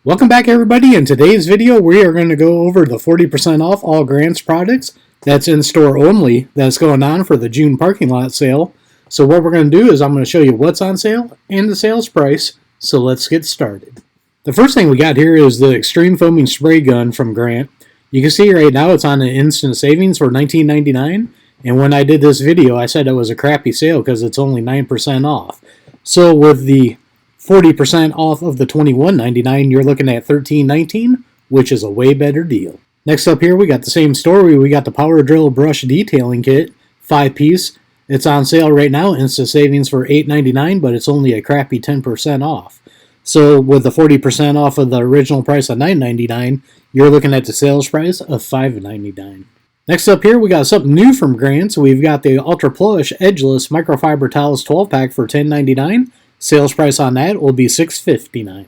Welcome back everybody. In today's video we are going to go over the 40% off all Grants products that's in store only that's going on for the June parking lot sale. So what we're going to do is I'm going to show you what's on sale and the sales price. So let's get started. The first thing we got here is the Extreme Foaming Spray Gun from Grant. You can see right now it's on an instant savings for $19.99, and when I did this video I said it was a crappy sale because it's only 9% off. So with the 40% off of the $21.99, you're looking at $13.19, which is a way better deal. Next up here, we got the same story. We got the Power Drill Brush Detailing Kit, 5-piece. It's on sale right now. Instant savings for $8.99, but it's only a crappy 10% off. So with the 40% off of the original price of $9.99, you're looking at the sales price of $5.99. Next up here, we got something new from Grants. We've got the Ultra Plush Edgeless Microfiber Towels 12-pack for $10.99. Sales price on that will be $6.59.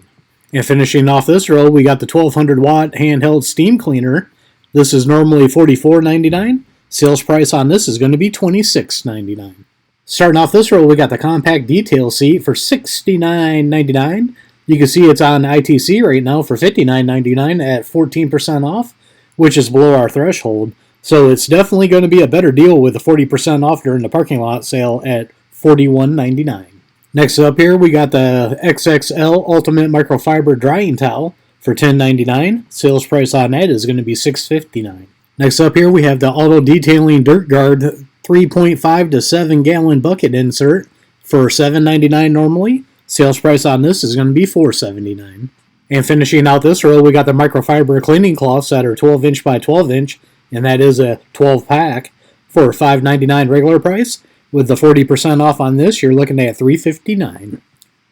And finishing off this row, we got the 1200 watt handheld steam cleaner. This is normally $44.99. Sales price on this is going to be $26.99. Starting off this row, we got the compact detail seat for $69.99. You can see it's on ITC right now for $59.99 at 14% off, which is below our threshold. So it's definitely going to be a better deal with the 40% off during the parking lot sale at $41.99. Next up here, we got the XXL Ultimate Microfiber Drying Towel for $10.99. Sales price on that is going to be $6.59. Next up here, we have the Auto Detailing Dirt Guard 3.5 to 7 gallon bucket insert for $7.99 normally. Sales price on this is going to be $4.79. And finishing out this row, we got the microfiber cleaning cloths that are 12 inch by 12 inch, and that is a 12 pack for $5.99 regular price. With the 40% off on this, you're looking at $3.59.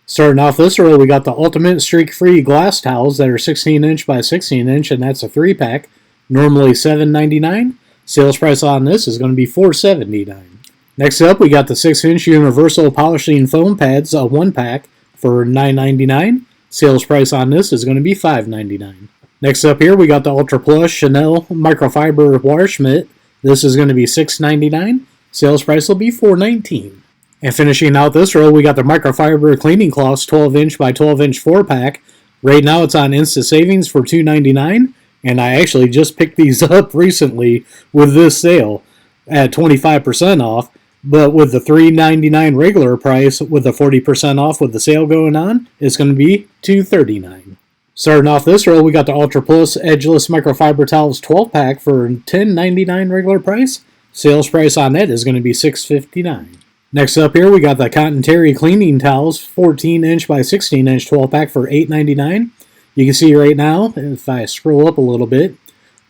Starting off this row, we got the Ultimate Streak-Free Glass Towels that are 16 inch by 16 inch, and that's a 3-pack. Normally $7.99. Sales price on this is going to be $4.79. Next up, we got the 6-inch Universal Polishing Foam Pads, a 1-pack for $9.99. Sales price on this is going to be $5.99. Next up here, we got the Ultra Plush Chanel Microfiber Wash Mitt. This is going to be $6.99. Sales price will be $4.19. And finishing out this row, we got the microfiber cleaning cloths 12 inch by 12 inch 4-pack. Right now it's on instant savings for $2.99, and I actually just picked these up recently with this sale at 25% off. But with the $3.99 regular price, with the 40% off with the sale going on, it's going to be $2.39. Starting off this row, we got the Ultra Plus Edgeless Microfiber Towels 12-pack for $10.99 regular price. Sales price on that is going to be $6.59. Next up here, we got the Cotton Terry Cleaning Towels, 14 inch by 16 inch 12-pack for $8.99. You can see right now, if I scroll up a little bit,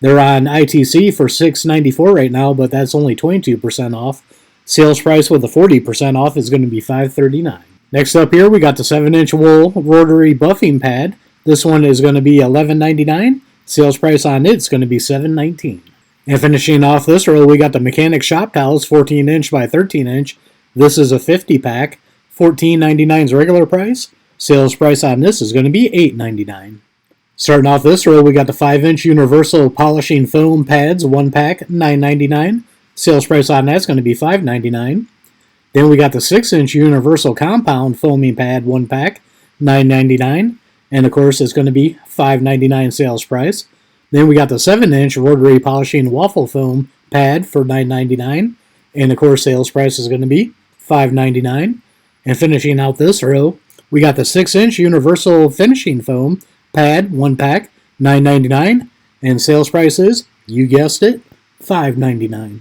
they're on ITC for $6.94 right now, but that's only 22% off. Sales price with the 40% off is going to be $5.39. Next up here, we got the 7-inch wool rotary buffing pad. This one is going to be $11.99. Sales price on it is going to be $7.19. And finishing off this row, we got the Mechanic Shop Towels, 14 inch by 13 inch. This is a 50-pack, $14.99's regular price. Sales price on this is going to be $8.99. Starting off this row, we got the 5-inch Universal Polishing Foam Pads, 1-pack, $9.99. Sales price on that's going to be $5.99. Then we got the 6-inch Universal Compound Foaming Pad, 1-pack, $9.99. And of course, it's going to be $5.99 sales price. Then we got the 7-inch Rotary Polishing Waffle Foam Pad for $9.99. And of course, sales price is going to be $5.99. And finishing out this row, we got the 6-inch Universal Finishing Foam Pad, 1-pack, $9.99. And sales price is, you guessed it, $5.99.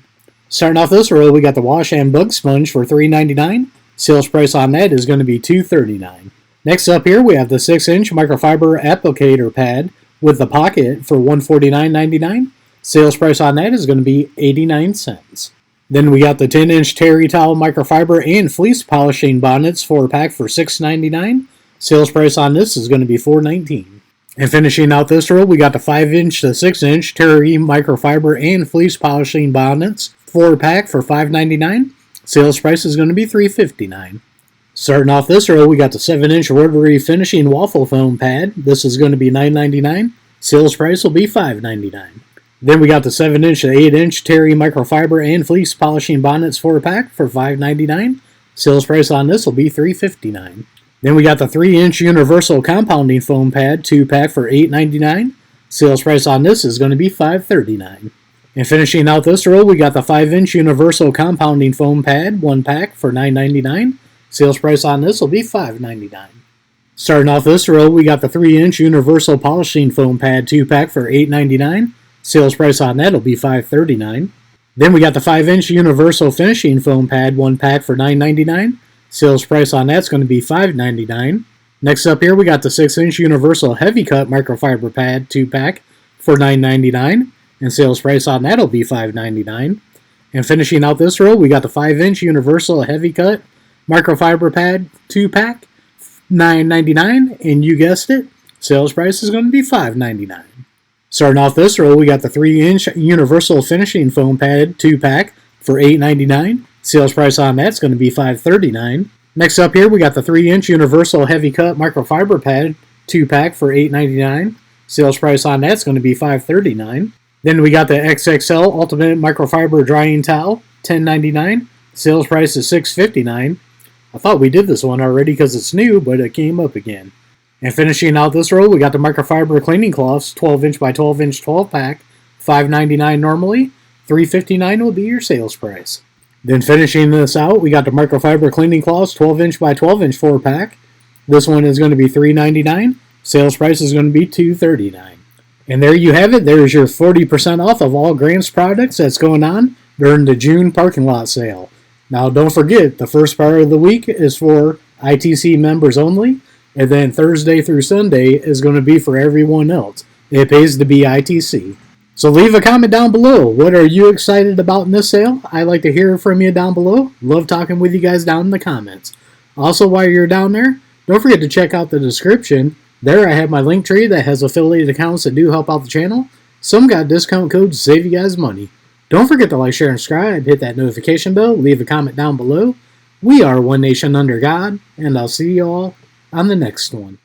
Starting off this row, we got the Wash and Bug Sponge for $3.99. Sales price on that is going to be $2.39. Next up here, we have the 6-inch Microfiber Applicator Pad with the pocket for $149.99. Sales price on that is going to be 89 cents. Then we got the 10-inch Terry Towel Microfiber and Fleece Polishing Bonnets 4-pack for $6.99. Sales price on this is going to be $4.19. And finishing out this row, we got the 5-inch to 6-inch Terry Microfiber and Fleece Polishing Bonnets 4-pack for $5.99. Sales price is going to be $3.59. Starting off this row, we got the 7-inch Rotary Finishing Waffle Foam Pad. This is going to be $9.99. Sales price will be $5.99. Then we got the 7-inch to 8-inch Terry Microfiber and Fleece Polishing Bonnets 4-pack for $5.99. Sales price on this will be $3.59. Then we got the 3-inch universal compounding foam pad 2-pack for $8.99. Sales price on this is going to be $5.39. And finishing out this row, we got the 5-inch universal compounding foam pad 1-pack for $9.99. Sales price on this will be $5.99. Starting off this row, we got the 3-inch universal polishing foam pad 2-pack for $8.99. Sales price on that will be $5.39. Then we got the 5-inch universal finishing foam pad 1-pack for $9.99. Sales price on that's going to be $5.99. Next up here, we got the 6-inch universal heavy cut microfiber pad 2-pack for $9.99. And sales price on that will be $5.99. And finishing out this row, we got the 5-inch universal heavy cut microfiber pad 2-pack, $9.99. And you guessed it, sales price is going to be $5.99. Starting off this row, we got the 3-inch universal finishing foam pad 2-pack for $8.99. Sales price on that's going to be $5.39. Next up here, we got the 3-inch universal heavy cut microfiber pad 2-pack for $8.99. Sales price on that's going to be $5.39. Then we got the XXL Ultimate Microfiber Drying Towel, $10.99. Sales price is $6.59. I thought we did this one already because it's new, but it came up again. And finishing out this row, we got the microfiber cleaning cloths, 12-inch by 12-inch 12-pack, $5.99 normally, $3.59 will be your sales price. Then finishing this out, we got the microfiber cleaning cloths, 12-inch by 12-inch 4-pack. This one is going to be $3.99. Sales price is going to be $2.39. And there you have it. There's your 40% off of all Grants products that's going on during the June parking lot sale. Now, don't forget, the first part of the week is for ITC members only, and then Thursday through Sunday is going to be for everyone else. It pays to be ITC. So leave a comment down below. What are you excited about in this sale? I'd like to hear from you down below. Love talking with you guys down in the comments. Also, while you're down there, don't forget to check out the description. There I have my link tree that has affiliate accounts that do help out the channel. Some got discount codes to save you guys money. Don't forget to like, share, and subscribe. Hit that notification bell. Leave a comment down below. We are One Nation Under God, and I'll see you all on the next one.